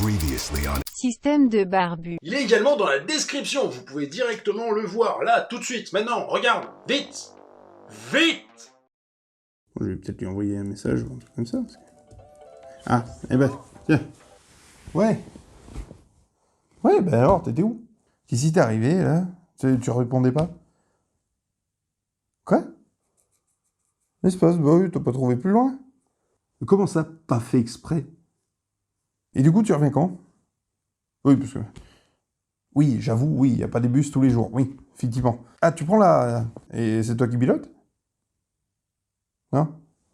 Previously on. Système de barbu. Il est également dans la description, vous pouvez directement le voir, là, tout de suite, maintenant, regarde, vite. Vite. Je vais peut-être lui envoyer un message ou un truc comme ça. Parce que... Ah, eh ben, tiens. Ouais. Ouais, ben alors, t'étais où? Qu'est-ce qui t'est arrivé, là? Tu répondais pas? Quoi? L'espace, bah oui, t'as pas trouvé plus loin. Mais comment ça, pas fait exprès? Et du coup, tu reviens quand? Oui, parce que... Oui, j'avoue, oui, il n'y a pas des bus tous les jours, oui, effectivement. Ah, tu prends la... Et c'est toi qui pilotes? Non?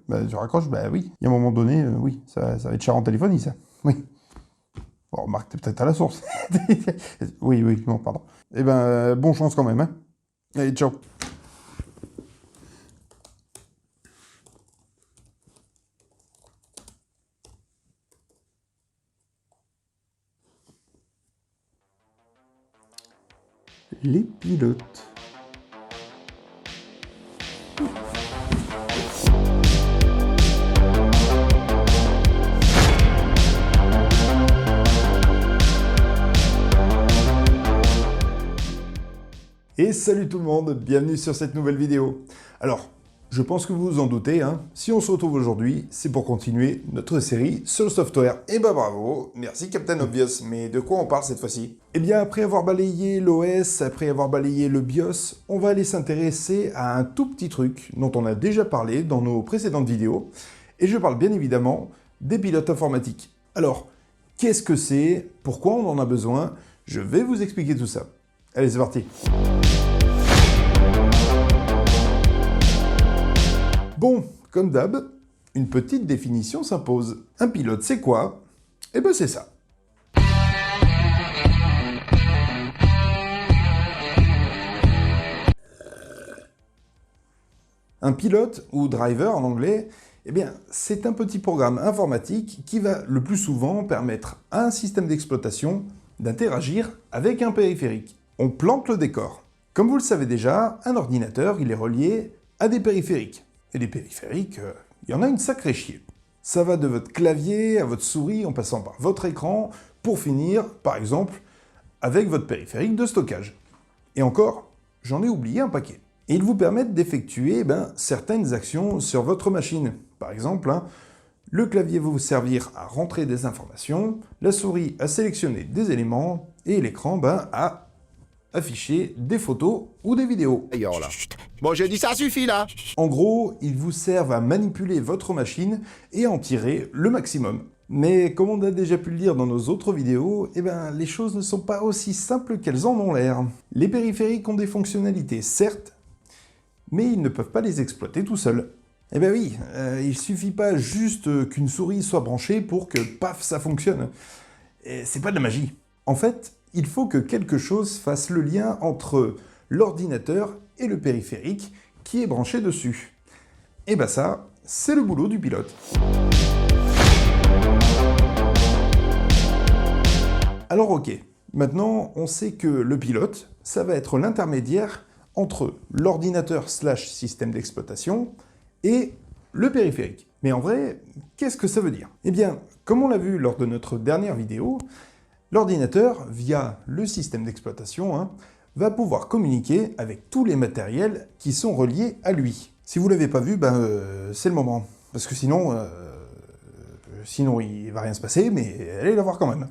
Bah, tu raccroches, bah oui. Il y a un moment donné, oui, ça va être cher en téléphonie, ça. Oui. Bon, remarque, t'es peut-être à la source. Oui, non, pardon. Eh ben, bonne chance quand même, hein. Allez, ciao. Les pilotes. Et salut tout le monde, bienvenue sur cette nouvelle vidéo. Alors, je pense que vous vous en doutez, hein, si on se retrouve aujourd'hui, c'est pour continuer notre série sur le software. Et bah bravo, merci Captain Obvious, mais de quoi on parle cette fois-ci? Eh bien, après avoir balayé l'OS, après avoir balayé le BIOS, on va aller s'intéresser à un tout petit truc dont on a déjà parlé dans nos précédentes vidéos, et je parle bien évidemment des pilotes informatiques. Alors, qu'est-ce que c'est? Pourquoi on en a besoin? Je vais vous expliquer tout ça. Allez, c'est parti. Bon, comme d'hab, une petite définition s'impose. Un pilote, c'est quoi? Eh ben c'est ça. Un pilote, ou driver en anglais, eh bien, c'est un petit programme informatique qui va le plus souvent permettre à un système d'exploitation d'interagir avec un périphérique. On plante le décor. Comme vous le savez déjà, un ordinateur, il est relié à des périphériques. Et les périphériques, il y en a une sacrée chier. Ça va de votre clavier à votre souris en passant par votre écran, pour finir, par exemple, avec votre périphérique de stockage. Et encore, j'en ai oublié un paquet. Et ils vous permettent d'effectuer certaines actions sur votre machine. Par exemple, le clavier va vous servir à rentrer des informations, la souris à sélectionner des éléments, et l'écran à afficher des photos ou des vidéos. D'ailleurs là. Bon, j'ai dit ça suffit là. En gros, ils vous servent à manipuler votre machine et en tirer le maximum. Mais comme on a déjà pu le dire dans nos autres vidéos, eh ben, les choses ne sont pas aussi simples qu'elles en ont l'air. Les périphériques ont des fonctionnalités, certes, mais ils ne peuvent pas les exploiter tout seuls. Eh ben oui, il suffit pas juste qu'une souris soit branchée pour que, paf, ça fonctionne. Et c'est pas de la magie. En fait, il faut que quelque chose fasse le lien entre l'ordinateur et le périphérique qui est branché dessus. Et bah ça, c'est le boulot du pilote. Alors ok, maintenant on sait que le pilote, ça va être l'intermédiaire entre l'ordinateur / système d'exploitation et le périphérique. Mais en vrai, qu'est-ce que ça veut dire? Eh bien, comme on l'a vu lors de notre dernière vidéo, l'ordinateur, via le système d'exploitation, va pouvoir communiquer avec tous les matériels qui sont reliés à lui. Si vous ne l'avez pas vu, c'est le moment. Parce que sinon il va rien se passer, mais allez la voir quand même.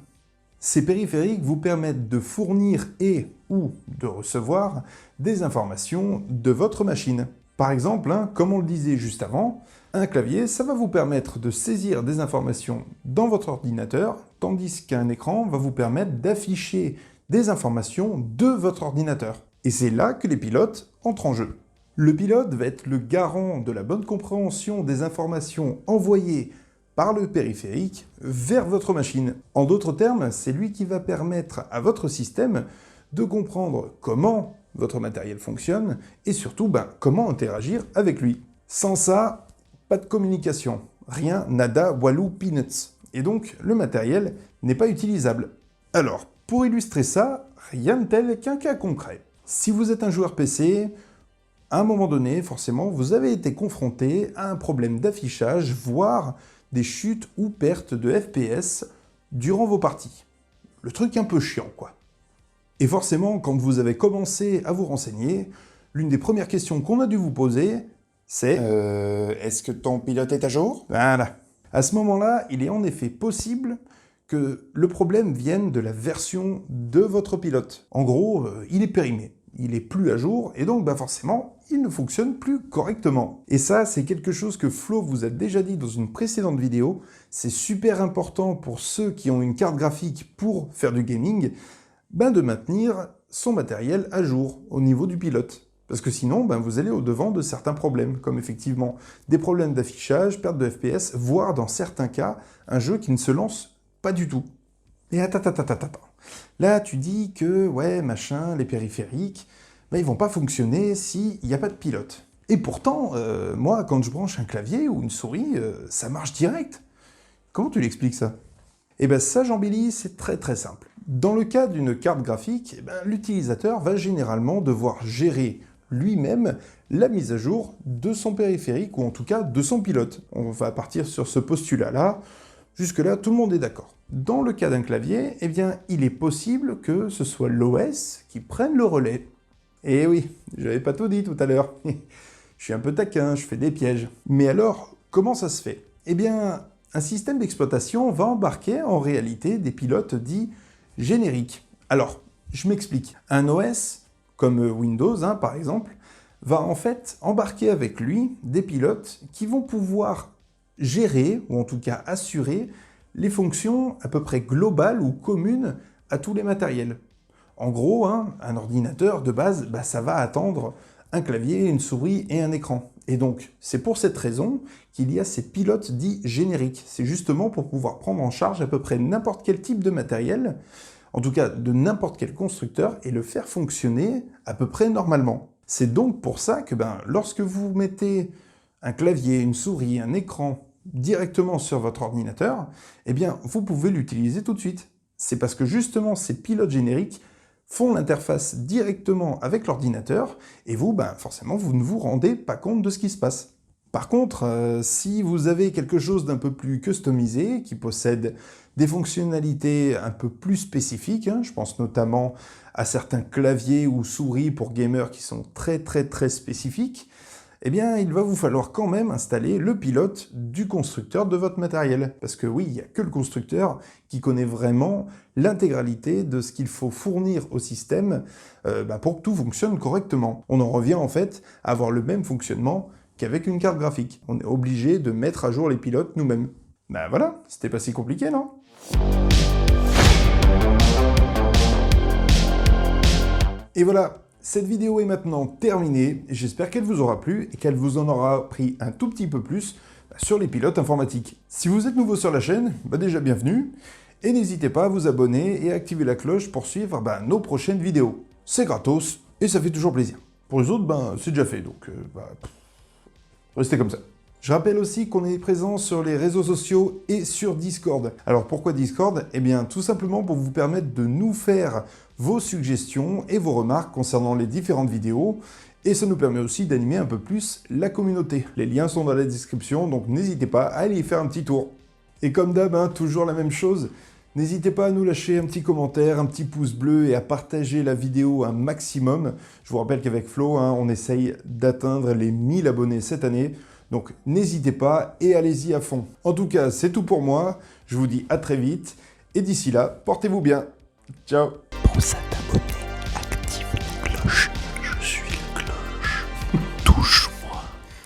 Ces périphériques vous permettent de fournir et ou de recevoir des informations de votre machine. Par exemple, comme on le disait juste avant, un clavier, ça va vous permettre de saisir des informations dans votre ordinateur, tandis qu'un écran va vous permettre d'afficher des informations de votre ordinateur. Et c'est là que les pilotes entrent en jeu. Le pilote va être le garant de la bonne compréhension des informations envoyées par le périphérique vers votre machine. En d'autres termes, c'est lui qui va permettre à votre système de comprendre comment votre matériel fonctionne et surtout comment interagir avec lui. Sans ça, pas de communication. Rien, nada, walou, peanuts. Et donc, le matériel n'est pas utilisable. Alors, pour illustrer ça, rien de tel qu'un cas concret. Si vous êtes un joueur PC, à un moment donné, forcément, vous avez été confronté à un problème d'affichage, voire des chutes ou pertes de FPS durant vos parties. Le truc un peu chiant, quoi. Et forcément, quand vous avez commencé à vous renseigner, l'une des premières questions qu'on a dû vous poser, c'est... Est-ce que ton pilote est à jour? Voilà. À ce moment-là, il est en effet possible que le problème vienne de la version de votre pilote. En gros, il est périmé, il est plus à jour, et donc forcément, il ne fonctionne plus correctement. Et ça, c'est quelque chose que Flo vous a déjà dit dans une précédente vidéo. C'est super important pour ceux qui ont une carte graphique pour faire du gaming, de maintenir son matériel à jour au niveau du pilote. Parce que sinon, vous allez au-devant de certains problèmes, comme effectivement des problèmes d'affichage, perte de FPS, voire dans certains cas, un jeu qui ne se lance pas du tout. Et attends. Là, tu dis que, ouais, machin, les périphériques, ils vont pas fonctionner s'il n'y a pas de pilote. Et pourtant, moi, quand je branche un clavier ou une souris, ça marche direct. Comment tu l'expliques ça? Eh bien ça, Jean-Billy, c'est très très simple. Dans le cas d'une carte graphique, l'utilisateur va généralement devoir gérer lui-même la mise à jour de son périphérique, ou en tout cas de son pilote. On va partir sur ce postulat-là. Jusque-là, tout le monde est d'accord. Dans le cas d'un clavier, il est possible que ce soit l'OS qui prenne le relais. Et oui, j'avais pas tout dit tout à l'heure. Je suis un peu taquin, je fais des pièges. Mais alors, comment ça se fait? Un système d'exploitation va embarquer en réalité des pilotes dits génériques. Alors, je m'explique. Un OS, comme Windows par exemple, va en fait embarquer avec lui des pilotes qui vont pouvoir gérer, ou en tout cas assurer, les fonctions à peu près globales ou communes à tous les matériels. En gros, un ordinateur de base, ça va attendre un clavier, une souris et un écran. Et donc, c'est pour cette raison qu'il y a ces pilotes dits génériques. C'est justement pour pouvoir prendre en charge à peu près n'importe quel type de matériel, en tout cas de n'importe quel constructeur, et le faire fonctionner à peu près normalement. C'est donc pour ça que lorsque vous mettez un clavier, une souris, un écran directement sur votre ordinateur, vous pouvez l'utiliser tout de suite. C'est parce que justement ces pilotes génériques font l'interface directement avec l'ordinateur, et vous, forcément, vous ne vous rendez pas compte de ce qui se passe. Par contre, si vous avez quelque chose d'un peu plus customisé, qui possède des fonctionnalités un peu plus spécifiques, je pense notamment à certains claviers ou souris pour gamers qui sont très spécifiques, il va vous falloir quand même installer le pilote du constructeur de votre matériel. Parce que oui, il n'y a que le constructeur qui connaît vraiment l'intégralité de ce qu'il faut fournir au système pour que tout fonctionne correctement. On en revient en fait à avoir le même fonctionnement qu'avec une carte graphique. On est obligé de mettre à jour les pilotes nous-mêmes. Voilà, c'était pas si compliqué, non? Et voilà, cette vidéo est maintenant terminée. J'espère qu'elle vous aura plu et qu'elle vous en aura appris un tout petit peu plus sur les pilotes informatiques. Si vous êtes nouveau sur la chaîne, déjà bienvenue. Et n'hésitez pas à vous abonner et à activer la cloche pour suivre nos prochaines vidéos. C'est gratos et ça fait toujours plaisir. Pour les autres, c'est déjà fait, donc restez comme ça. Je rappelle aussi qu'on est présent sur les réseaux sociaux et sur Discord. Alors pourquoi Discord? Tout simplement pour vous permettre de nous faire vos suggestions et vos remarques concernant les différentes vidéos. Et ça nous permet aussi d'animer un peu plus la communauté. Les liens sont dans la description, donc n'hésitez pas à aller y faire un petit tour. Et comme d'hab, toujours la même chose, n'hésitez pas à nous lâcher un petit commentaire, un petit pouce bleu et à partager la vidéo un maximum. Je vous rappelle qu'avec Flo, on essaye d'atteindre les 1000 abonnés cette année. Donc n'hésitez pas et allez-y à fond. En tout cas, c'est tout pour moi. Je vous dis à très vite. Et d'ici là, portez-vous bien. Ciao.